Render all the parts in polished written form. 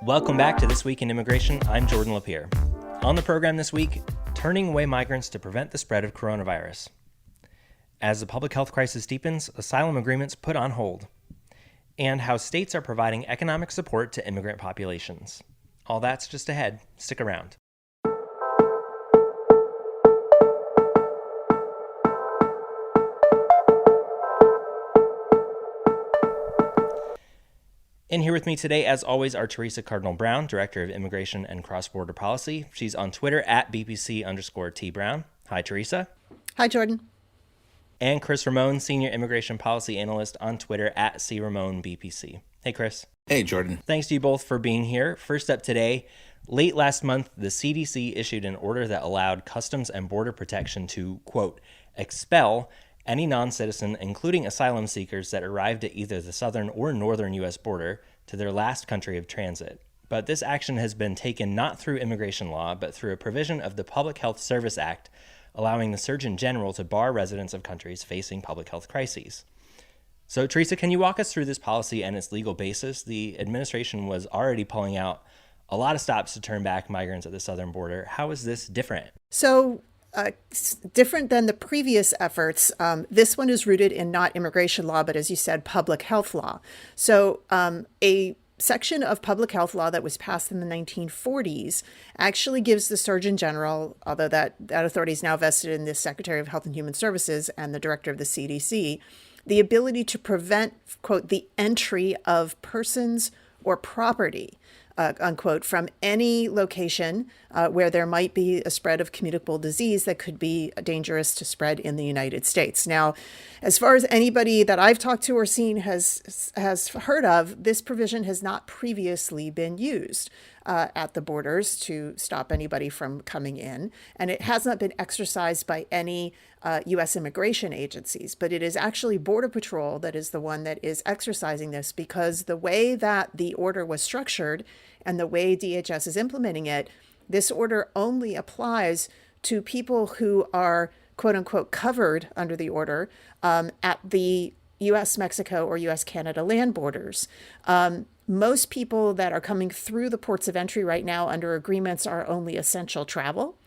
Welcome back to This Week in Immigration. I'm Jordan LaPier. On the program this week, turning away migrants to prevent the spread of coronavirus. As the public health crisis deepens, asylum agreements put on hold. And how states are providing economic support to immigrant populations. All that's just ahead. Stick around. In here with me today, as always, are Theresa Cardinal Brown, Director of Immigration and Cross-Border Policy. She's on Twitter at BPC_T Brown. Hi, Theresa. Hi, Jordan. And Cris Ramón, Senior Immigration Policy Analyst on Twitter at CRamonBPC. Hey, Cris. Hey, Jordan. Thanks to you both for being here. First up today, late last month, the CDC issued an order that allowed Customs and Border Protection to, quote, expel any non-citizen, including asylum seekers that arrived at either the southern or northern U.S. border, to their last country of transit. But this action has been taken not through immigration law, but through a provision of the Public Health Service Act, allowing the Surgeon General to bar residents of countries facing public health crises. So, Theresa, can you walk us through this policy and its legal basis? The administration was already pulling out a lot of stops to turn back migrants at the southern border. How is this different? So, different than the previous efforts, this one is rooted in not immigration law, but as you said, public health law. So a section of public health law that was passed in the 1940s actually gives the Surgeon General, although that authority is now vested in the Secretary of Health and Human Services and the Director of the CDC, the ability to prevent, quote, the entry of persons or property, unquote, from any location where there might be a spread of communicable disease that could be dangerous to spread in the United States. Now, as far as anybody that I've talked to or seen has heard of, this provision has not previously been used at the borders to stop anybody from coming in. And it has not been exercised by any U.S. immigration agencies, but it is actually Border Patrol that is the one that is exercising this, because the way that the order was structured and the way DHS is implementing it, this order only applies to people who are, quote unquote, covered under the order at the U.S.-Mexico or U.S.-Canada land borders. Most people that are coming through the ports of entry right now under agreements are only essential travel.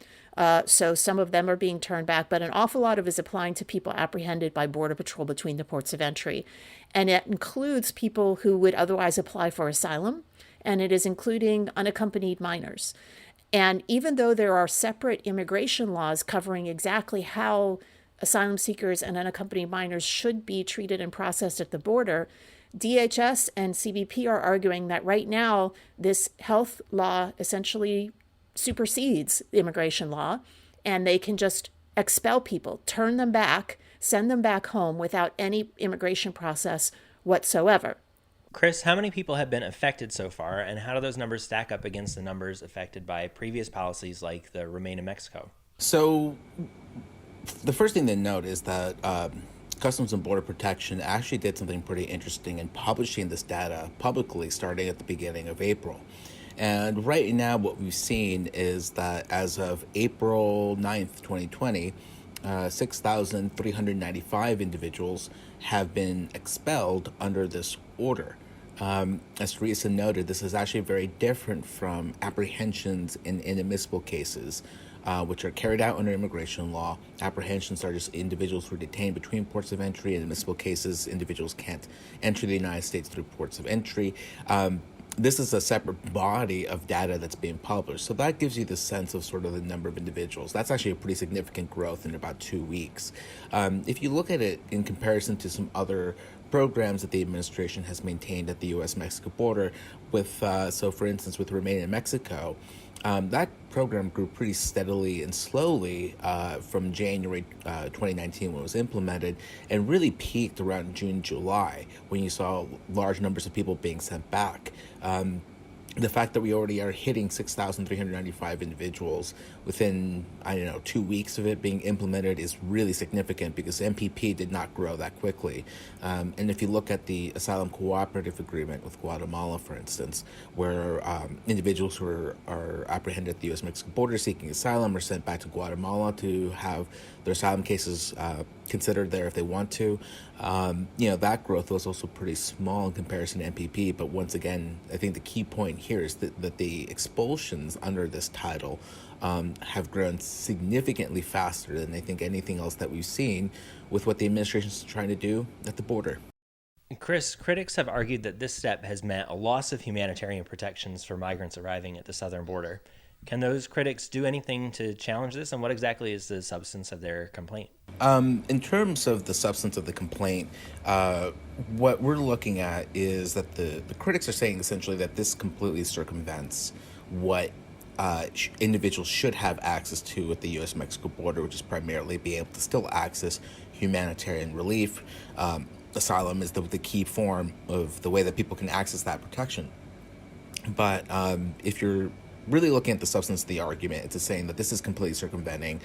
So some of them are being turned back, but an awful lot of it is applying to people apprehended by Border Patrol between the ports of entry. And it includes people who would otherwise apply for asylum, and it is including unaccompanied minors. And even though there are separate immigration laws covering exactly how asylum seekers and unaccompanied minors should be treated and processed at the border, DHS and CBP are arguing that right now this health law essentially supersedes the immigration law, and they can just expel people, turn them back, send them back home without any immigration process whatsoever. Cris, how many people have been affected so far, and how do those numbers stack up against the numbers affected by previous policies like the Remain in Mexico? So the first thing to note is that Customs and Border Protection actually did something pretty interesting in publishing this data publicly starting at the beginning of April. And right now what we've seen is that as of April 9th, 2020, 6,395 individuals have been expelled under this order. As Theresa noted, this is actually very different from apprehensions in inadmissible cases, which are carried out under immigration law. Apprehensions are just individuals who are detained between ports of entry. In admissible cases, individuals can't enter the United States through ports of entry. This is a separate body of data that's being published. So that gives you the sense of sort of the number of individuals. That's actually a pretty significant growth in about 2 weeks. If you look at it in comparison to some other programs that the administration has maintained at the U.S.-Mexico border with, so for instance, with Remain in Mexico, that program grew pretty steadily and slowly from January 2019 when it was implemented, and really peaked around June, July, when you saw large numbers of people being sent back. The fact that we already are hitting 6,395 individuals within, 2 weeks of it being implemented is really significant, because MPP did not grow that quickly. And if you look at the Asylum Cooperative Agreement with Guatemala, for instance, where individuals who are apprehended at the U.S.-Mexico border seeking asylum are sent back to Guatemala to have their asylum cases considered there if they want to. That growth was also pretty small in comparison to MPP. But once again, I think the key point here is that the expulsions under this title have grown significantly faster than I think anything else that we've seen with what the administration is trying to do at the border. Cris, critics have argued that this step has meant a loss of humanitarian protections for migrants arriving at the southern border. Can those critics do anything to challenge this, and what exactly is the substance of their complaint? In terms of the substance of the complaint, what we're looking at is that the critics are saying essentially that this completely circumvents what individuals should have access to at the U.S.-Mexico border, which is primarily be able to still access humanitarian relief. Asylum is the key form of the way that people can access that protection. But if you're really looking at the substance of the argument, it's saying that this is completely circumventing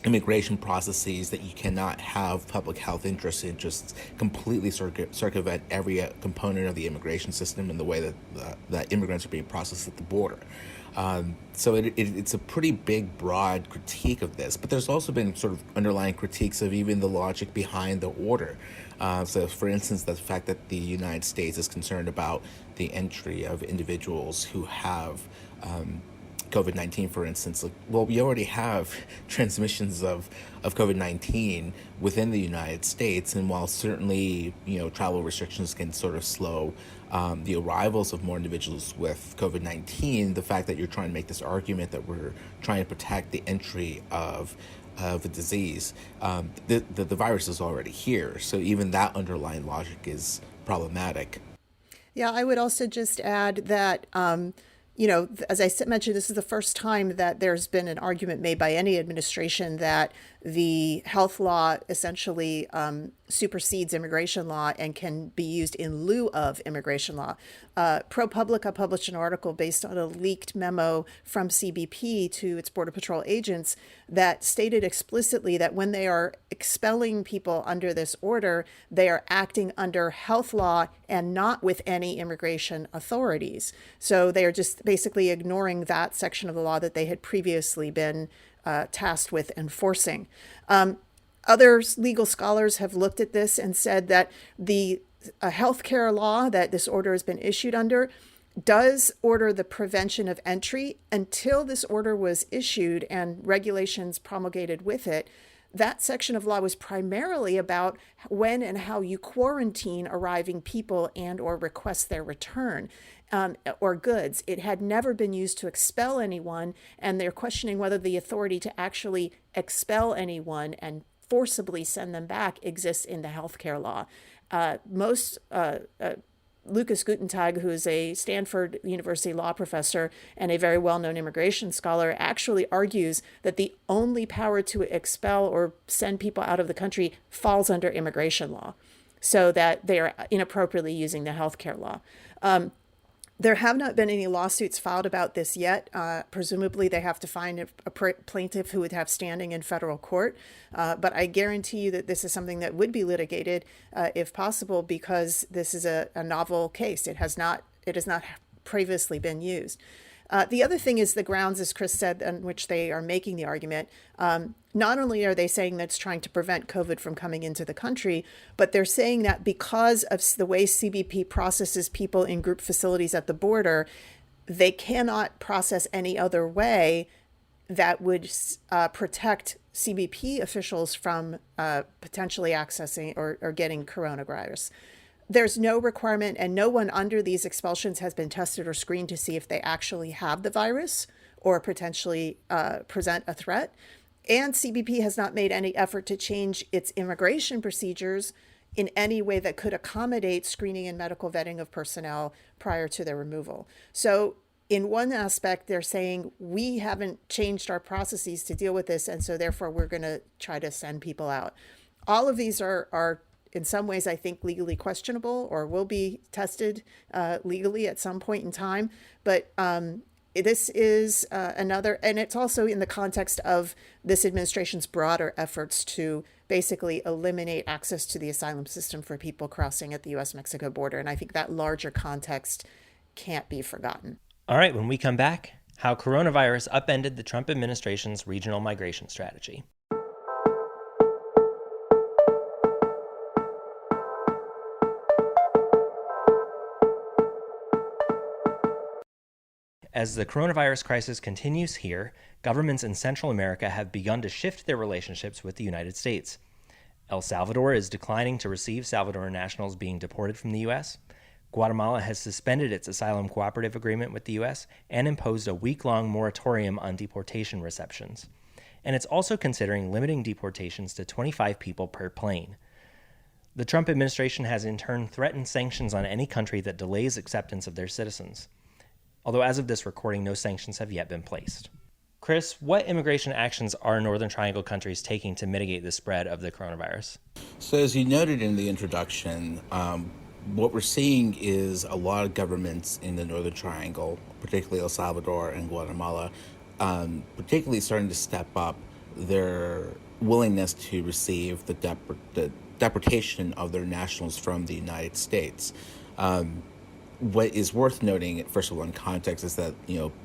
immigration processes, that you cannot have public health interests and just completely circumvent every component of the immigration system in the way that immigrants are being processed at the border. So it's a pretty big, broad critique of this, but there's also been sort of underlying critiques of even the logic behind the order. So, for instance, the fact that the United States is concerned about the entry of individuals who have COVID-19, for instance. We already have transmissions of COVID-19 within the United States, and while certainly travel restrictions can sort of slow the arrivals of more individuals with COVID-19, the fact that you're trying to make this argument that we're trying to protect the entry of a disease, the virus is already here. So even that underlying logic is problematic. Yeah, I would also just add that, as I mentioned, this is the first time that there's been an argument made by any administration that the health law essentially supersedes immigration law and can be used in lieu of immigration law. ProPublica published an article based on a leaked memo from CBP to its Border Patrol agents that stated explicitly that when they are expelling people under this order, they are acting under health law and not with any immigration authorities. So they are just basically ignoring that section of the law that they had previously been tasked with enforcing. Other legal scholars have looked at this and said that the healthcare law that this order has been issued under does order the prevention of entry. Until this order was issued and regulations promulgated with it, that section of law was primarily about when and how you quarantine arriving people and or request their return or goods. It had never been used to expel anyone, and they're questioning whether the authority to actually expel anyone and forcibly send them back exists in the healthcare law. Lucas Gutentag, who is a Stanford University law professor and a very well-known immigration scholar, actually argues that the only power to expel or send people out of the country falls under immigration law, so that they are inappropriately using the healthcare law. There have not been any lawsuits filed about this yet. Presumably, they have to find a plaintiff who would have standing in federal court. But I guarantee you that this is something that would be litigated if possible, because this is a novel case. It has not previously been used. The other thing is the grounds, as Cris said, on which they are making the argument. Not only are they saying that it's trying to prevent COVID from coming into the country, but they're saying that because of the way CBP processes people in group facilities at the border, they cannot process any other way that would protect CBP officials from potentially accessing or getting coronavirus. There's no requirement, and no one under these expulsions has been tested or screened to see if they actually have the virus or potentially present a threat. And CBP has not made any effort to change its immigration procedures in any way that could accommodate screening and medical vetting of personnel prior to their removal. So in one aspect, they're saying we haven't changed our processes to deal with this, and so therefore we're going to try to send people out. All of these are in some ways, I think, legally questionable or will be tested legally at some point in time. But this is another, and it's also in the context of this administration's broader efforts to basically eliminate access to the asylum system for people crossing at the U.S.-Mexico border. And I think that larger context can't be forgotten. All right, when we come back, how coronavirus upended the Trump administration's regional migration strategy. As the coronavirus crisis continues here, governments in Central America have begun to shift their relationships with the United States. El Salvador is declining to receive Salvadoran nationals being deported from the U.S. Guatemala has suspended its asylum cooperative agreement with the U.S. and imposed a week-long moratorium on deportation receptions. And it's also considering limiting deportations to 25 people per plane. The Trump administration has in turn threatened sanctions on any country that delays acceptance of their citizens. Although as of this recording, no sanctions have yet been placed. Cris, what immigration actions are Northern Triangle countries taking to mitigate the spread of the coronavirus? So, as you noted in the introduction, what we're seeing is a lot of governments in the Northern Triangle, particularly El Salvador and Guatemala, particularly starting to step up their willingness to receive the deportation of their nationals from the United States. What is worth noting, first of all, in context, is that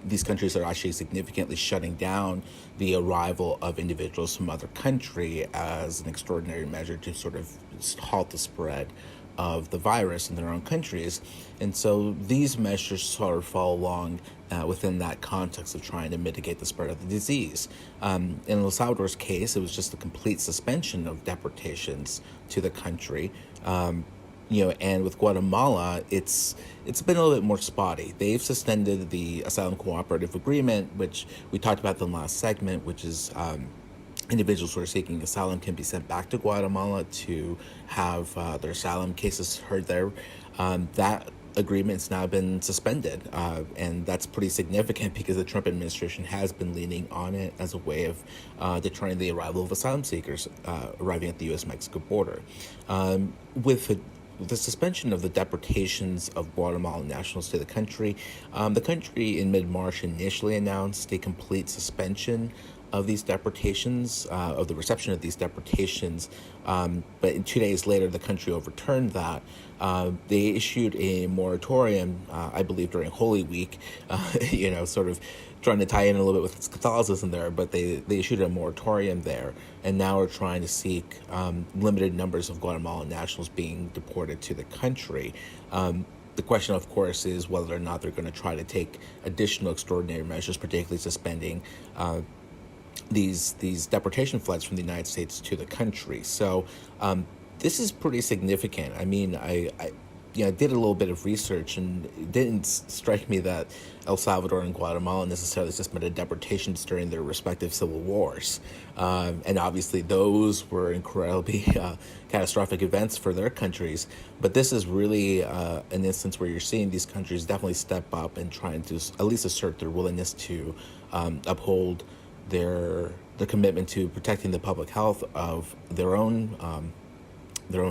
these countries are actually significantly shutting down the arrival of individuals from other country as an extraordinary measure to sort of halt the spread of the virus in their own countries. And so these measures sort of fall along within that context of trying to mitigate the spread of the disease. In El Salvador's case, it was just a complete suspension of deportations to the country. And with Guatemala, it's been a little bit more spotty. They've suspended the asylum cooperative agreement, which we talked about in the last segment, which is individuals who are seeking asylum can be sent back to Guatemala to have their asylum cases heard there. That agreement's now been suspended, and that's pretty significant because the Trump administration has been leaning on it as a way of deterring the arrival of asylum seekers arriving at the U.S.-Mexico border. With the suspension of the deportations of Guatemalan nationals to the country in mid-March initially announced a complete suspension of these deportations, of the reception of these deportations. But 2 days later, the country overturned that. They issued a moratorium, I believe during Holy Week, sort of trying to tie in a little bit with Catholicism there, but they issued a moratorium there, and now are trying to seek limited numbers of Guatemalan nationals being deported to the country. The question, of course, is whether or not they're going to try to take additional extraordinary measures, particularly suspending these deportation flights from the United States to the country. So this is pretty significant. I mean, I did a little bit of research, and it didn't strike me that El Salvador and Guatemala necessarily suspended deportations during their respective civil wars. And obviously those were incredibly catastrophic events for their countries. But this is really an instance where you're seeing these countries definitely step up and trying to at least assert their willingness to uphold their commitment to protecting the public health of their own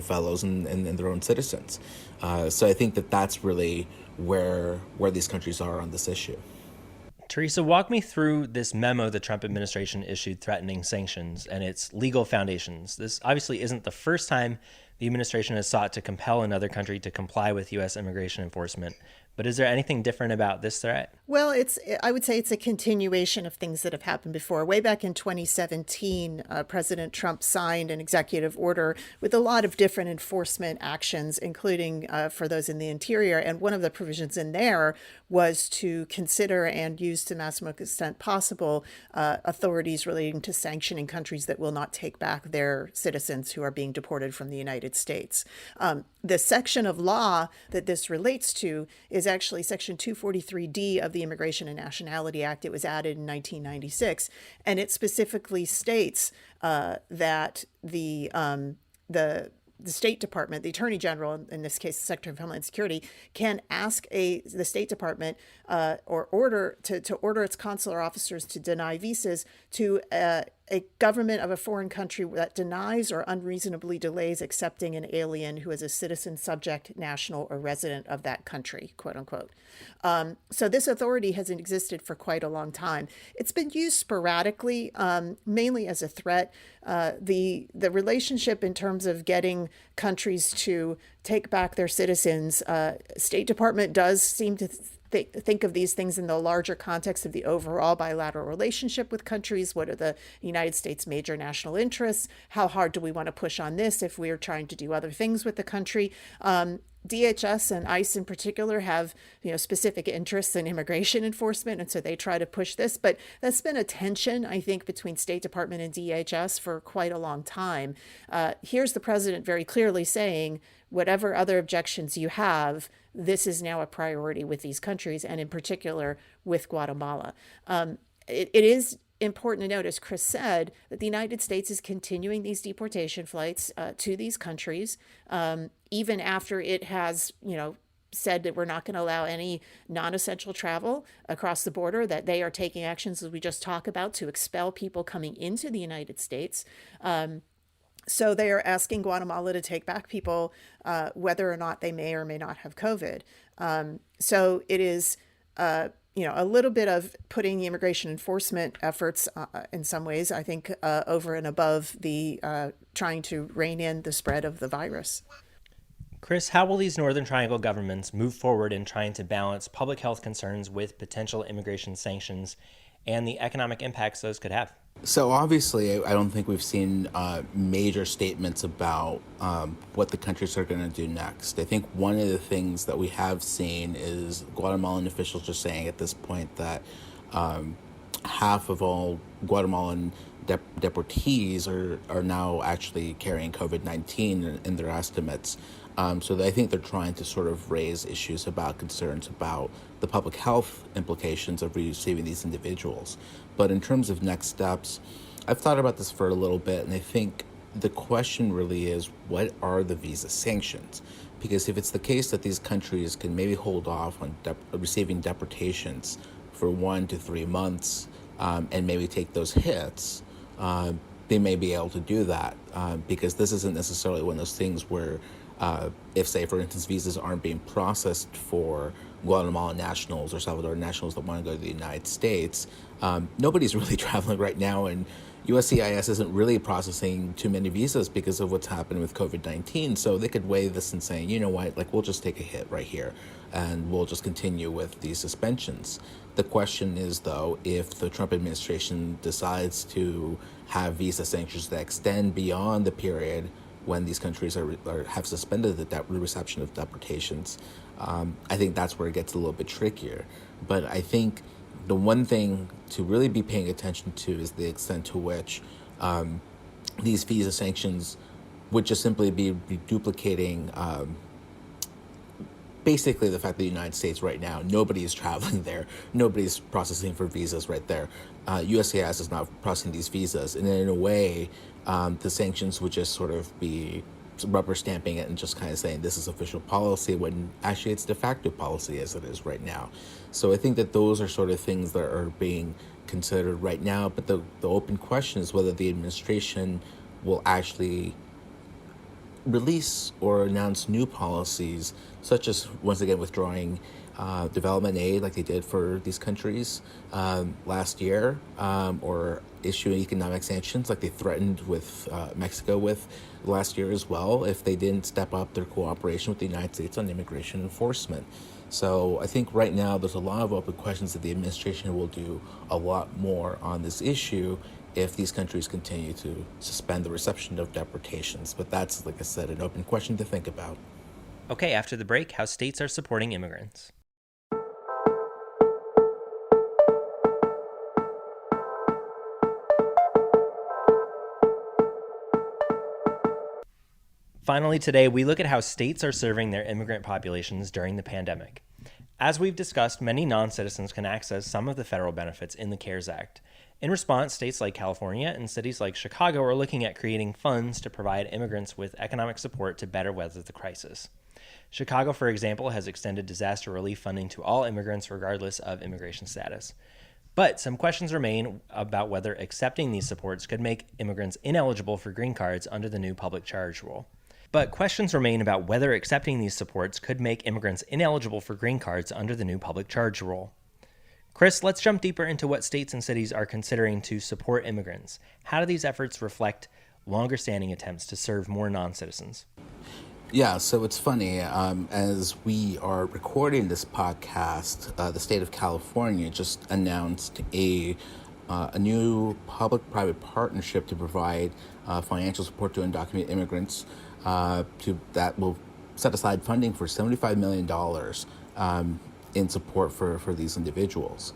fellows and their own citizens. So I think that's really where these countries are on this issue. Theresa, walk me through this memo the Trump administration issued threatening sanctions and its legal foundations. This obviously isn't the first time the administration has sought to compel another country to comply with U.S. immigration enforcement. But is there anything different about this threat? Well, I would say it's a continuation of things that have happened before. Way back in 2017, President Trump signed an executive order with a lot of different enforcement actions, including for those in the interior. And one of the provisions in there was to consider and use to maximum extent possible authorities relating to sanctioning countries that will not take back their citizens who are being deported from the United States. The section of law that this relates to is actually Section 243D of the Immigration and Nationality Act. It was added in 1996, and it specifically states that the State Department, the Attorney General, in this case, the Secretary of Homeland Security, can ask the State Department or order its consular officers to deny visas to a government of a foreign country that denies or unreasonably delays accepting an alien who is a citizen, subject, national, or resident of that country, quote unquote. So this authority has existed for quite a long time. It's been used sporadically, mainly as a threat. The relationship in terms of getting countries to take back their citizens, State Department does seem to think of these things in the larger context of the overall bilateral relationship with countries. What are the United States' major national interests? How hard do we want to push on this if we are trying to do other things with the country? DHS and ICE in particular have, specific interests in immigration enforcement, and so they try to push this. But that's been a tension, I think, between State Department and DHS for quite a long time. Here's the president very clearly saying, whatever other objections you have, this is now a priority with these countries, and in particular with Guatemala. It is important to note, as Cris said, that the United States is continuing these deportation flights to these countries, even after it has, said that we're not going to allow any non-essential travel across the border, that they are taking actions, as we just talked about, to expel people coming into the United States. So they are asking Guatemala to take back people, whether or not they may or may not have COVID. So it is, a little bit of putting the immigration enforcement efforts in some ways, I think, over and above the trying to rein in the spread of the virus. Cris, how will these Northern Triangle governments move forward in trying to balance public health concerns with potential immigration sanctions and the economic impacts those could have? So obviously, I don't think we've seen major statements about what the countries are going to do next. I think one of the things that we have seen is Guatemalan officials are saying at this point that half of all Guatemalan deportees are now actually carrying COVID-19 in their estimates. So I think they're trying to sort of raise issues about concerns about the public health implications of receiving these individuals. But in terms of next steps, I've thought about this for a little bit, and I think the question really is, what are the visa sanctions? Because if it's the case that these countries can maybe hold off on receiving deportations for 1 to 3 months and maybe take those hits, they may be able to do that because this isn't necessarily one of those things where if, say, for instance, visas aren't being processed for Guatemalan nationals or Salvadoran nationals that want to go to the United States, nobody's really traveling right now, and USCIS isn't really processing too many visas because of what's happened with COVID-19. So they could weigh this and say, you know what, we'll just take a hit right here and we'll just continue with these suspensions. The question is, though, if the Trump administration decides to have visa sanctions that extend beyond the period when these countries have suspended the reception of deportations, I think that's where it gets a little bit trickier. But I think the one thing to really be paying attention to is the extent to which these visa sanctions would just simply be duplicating basically the fact that the United States right now, nobody is traveling there. Nobody's processing for visas right there. USCIS is not processing these visas. And in a way, the sanctions would just sort of be rubber stamping it and just kind of saying this is official policy when actually it's de facto policy as it is right now. So I think that those are sort of things that are being considered right now. But the open question is whether the administration will actually release or announce new policies, such as, once again, withdrawing development aid like they did for these countries last year, or issuing economic sanctions like they threatened with Mexico with last year as well, if they didn't step up their cooperation with the United States on immigration enforcement. So I think right now there's a lot of open questions that the administration will do a lot more on this issue if these countries continue to suspend the reception of deportations. But that's, like I said, an open question to think about. Okay, after the break, how states are supporting immigrants. Finally, today, we look at how states are serving their immigrant populations during the pandemic. As we've discussed, many non-citizens can access some of the federal benefits in the CARES Act. In response, states like California and cities like Chicago are looking at creating funds to provide immigrants with economic support to better weather the crisis. Chicago, for example, has extended disaster relief funding to all immigrants regardless of immigration status. But some questions remain about whether accepting these supports could make immigrants ineligible for green cards under the new public charge rule. Cris, let's jump deeper into what states and cities are considering to support immigrants. How do these efforts reflect longer-standing attempts to serve more non-citizens? Yeah, so it's funny. As we are recording this podcast, the state of California just announced a new public-private partnership to provide financial support to undocumented immigrants that will set aside funding for $75 million in support for these individuals.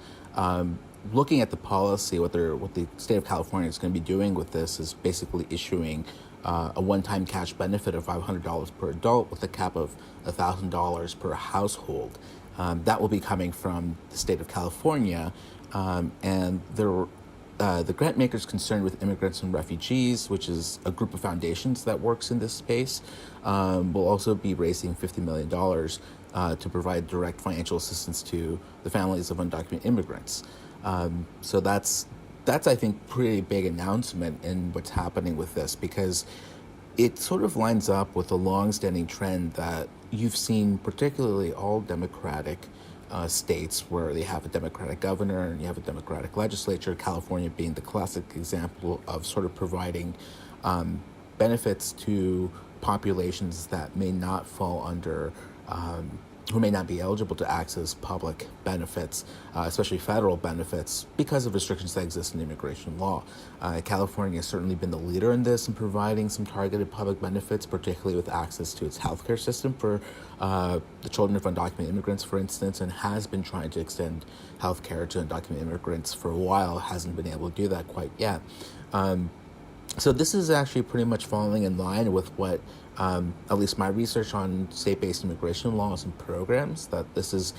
Looking at the policy, what the state of California is going to be doing with this is basically issuing a one-time cash benefit of $500 per adult with a cap of $1,000 per household. That will be coming from the state of California, and the grant makers concerned with immigrants and refugees, which is a group of foundations that works in this space, will also be raising $50 million to provide direct financial assistance to the families of undocumented immigrants. So that's I think pretty big announcement in what's happening with this, because it sort of lines up with a long-standing trend that you've seen, particularly all Democratic states where they have a Democratic governor and you have a Democratic legislature, California being the classic example of sort of providing benefits to populations that may not fall under, who may not be eligible to access public benefits, especially federal benefits, because of restrictions that exist in immigration law. California has certainly been the leader in this in providing some targeted public benefits, particularly with access to its healthcare system for the children of undocumented immigrants, for instance, and has been trying to extend healthcare to undocumented immigrants for a while, hasn't been able to do that quite yet. So this is actually pretty much falling in line with what, at least my research on state-based immigration laws and programs, that this is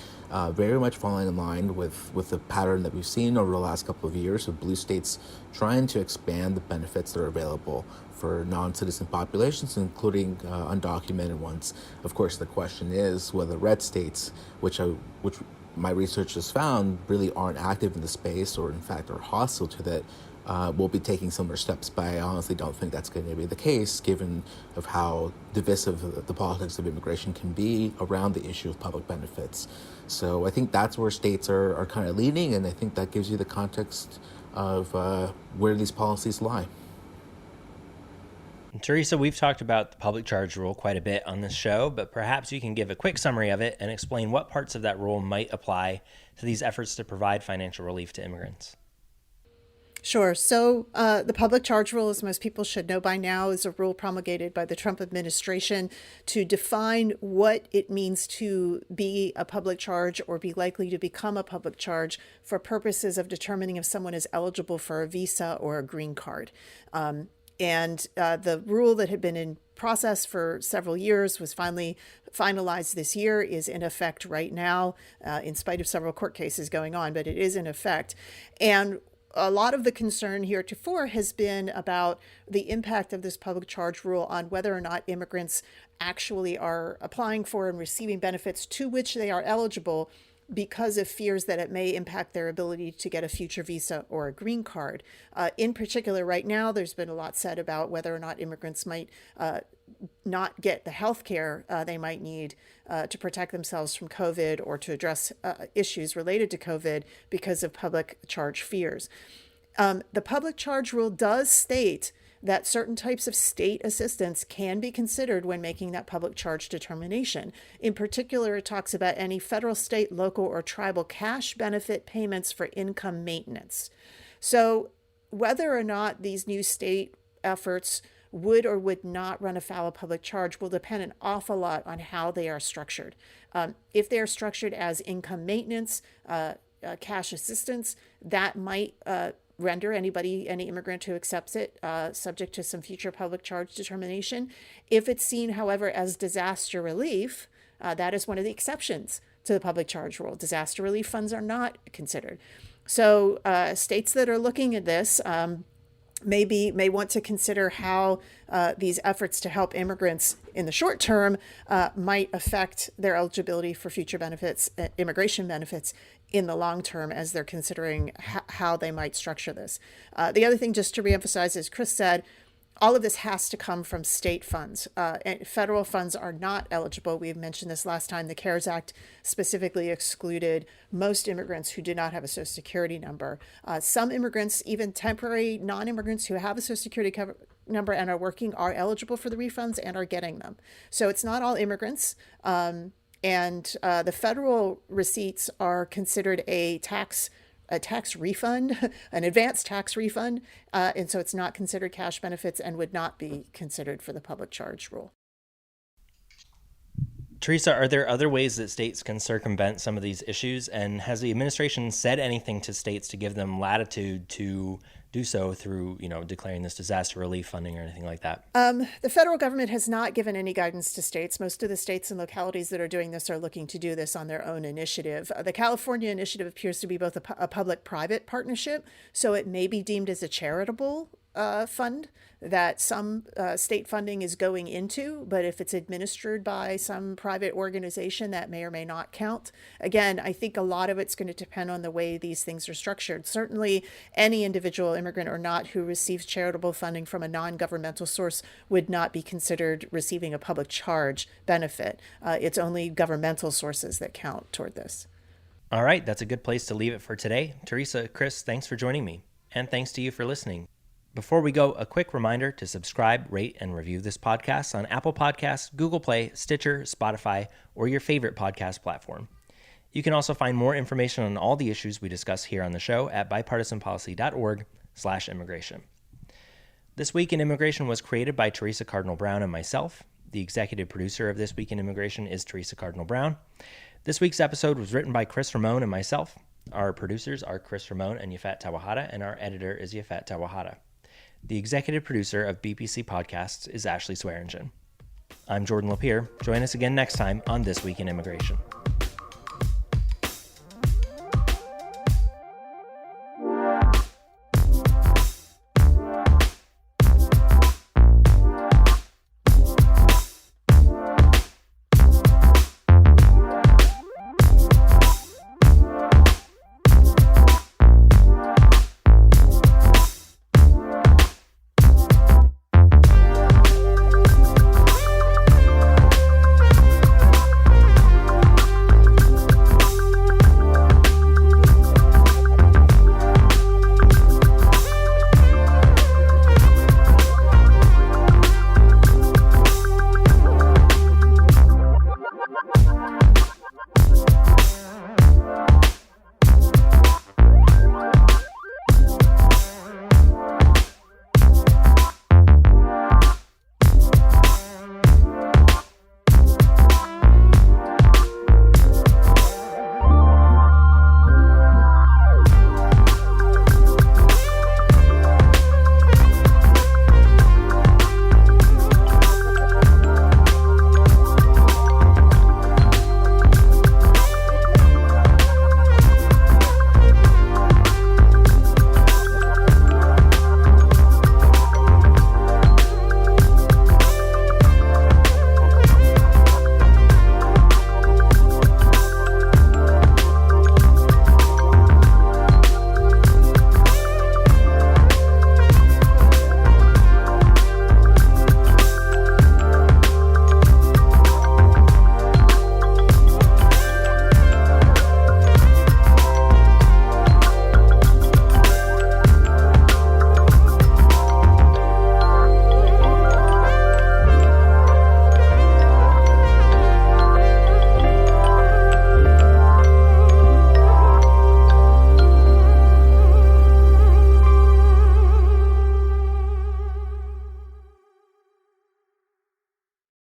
very much falling in line with the pattern that we've seen over the last couple of years of blue states trying to expand the benefits that are available for non-citizen populations, including undocumented ones. Of course, the question is whether red states, which my research has found really aren't active in the space or in fact are hostile to that, will be taking similar steps, but I honestly don't think that's going to be the case, given of how divisive the politics of immigration can be around the issue of public benefits. So I think that's where states are kind of leaning, and I think that gives you the context of where these policies lie. Theresa, we've talked about the public charge rule quite a bit on this show, but perhaps you can give a quick summary of it and explain what parts of that rule might apply to these efforts to provide financial relief to immigrants. Sure. So the public charge rule, as most people should know by now, is a rule promulgated by the Trump administration to define what it means to be a public charge or be likely to become a public charge for purposes of determining if someone is eligible for a visa or a green card. And the rule that had been in process for several years was finally finalized this year, is in effect right now, in spite of several court cases going on, but it is in effect. And a lot of the concern heretofore has been about the impact of this public charge rule on whether or not immigrants actually are applying for and receiving benefits to which they are eligible, because of fears that it may impact their ability to get a future visa or a green card. In particular, right now, there's been a lot said about whether or not immigrants might not get the health care they might need to protect themselves from COVID or to address issues related to COVID because of public charge fears. The public charge rule does state that certain types of state assistance can be considered when making that public charge determination. In particular, it talks about any federal, state, local, or tribal cash benefit payments for income maintenance. So whether or not these new state efforts would or would not run afoul of public charge will depend an awful lot on how they are structured. If they are structured as income maintenance, cash assistance, that might render any immigrant who accepts it subject to some future public charge determination. If it's seen, however, as disaster relief, that is one of the exceptions to the public charge rule. Disaster relief funds are not considered. So states that are looking at this may want to consider how these efforts to help immigrants in the short term might affect their eligibility for future benefits, immigration benefits, in the long term as they're considering how they might structure this. The other thing, just to reemphasize, as Cris said, all of this has to come from state funds. And federal funds are not eligible. We've mentioned this last time. The CARES Act specifically excluded most immigrants who did not have a Social Security number. Some immigrants, even temporary non-immigrants who have a Social Security number and are working, are eligible for the refunds and are getting them. So it's not all immigrants. And the federal receipts are considered a tax refund, an advanced tax refund. And so it's not considered cash benefits and would not be considered for the public charge rule. Theresa, are there other ways that states can circumvent some of these issues? And has the administration said anything to states to give them latitude to do so through, declaring this disaster relief funding or anything like that? The federal government has not given any guidance to states. Most of the states and localities that are doing this are looking to do this on their own initiative. The California initiative appears to be both a public-private partnership, so it may be deemed as a charitable fund that some state funding is going into, but if it's administered by some private organization, that may or may not count. Again, I think a lot of it's going to depend on the way these things are structured. Certainly, any individual, immigrant or not, who receives charitable funding from a non-governmental source would not be considered receiving a public charge benefit. It's only governmental sources that count toward this. All right, that's a good place to leave it for today. Theresa, Cris, thanks for joining me. And thanks to you for listening. Before we go, a quick reminder to subscribe, rate, and review this podcast on Apple Podcasts, Google Play, Stitcher, Spotify, or your favorite podcast platform. You can also find more information on all the issues we discuss here on the show at bipartisanpolicy.org/immigration. This Week in Immigration was created by Theresa Cardinal Brown and myself. The executive producer of This Week in Immigration is Theresa Cardinal Brown. This week's episode was written by Cris, Ramón, and myself. Our producers are Cris, Ramón, and Yafat Tawahara, and our editor is Yafat Tawahara. The executive producer of BPC Podcasts is Ashley Swearingen. I'm Jordan LaPier. Join us again next time on This Week in Immigration.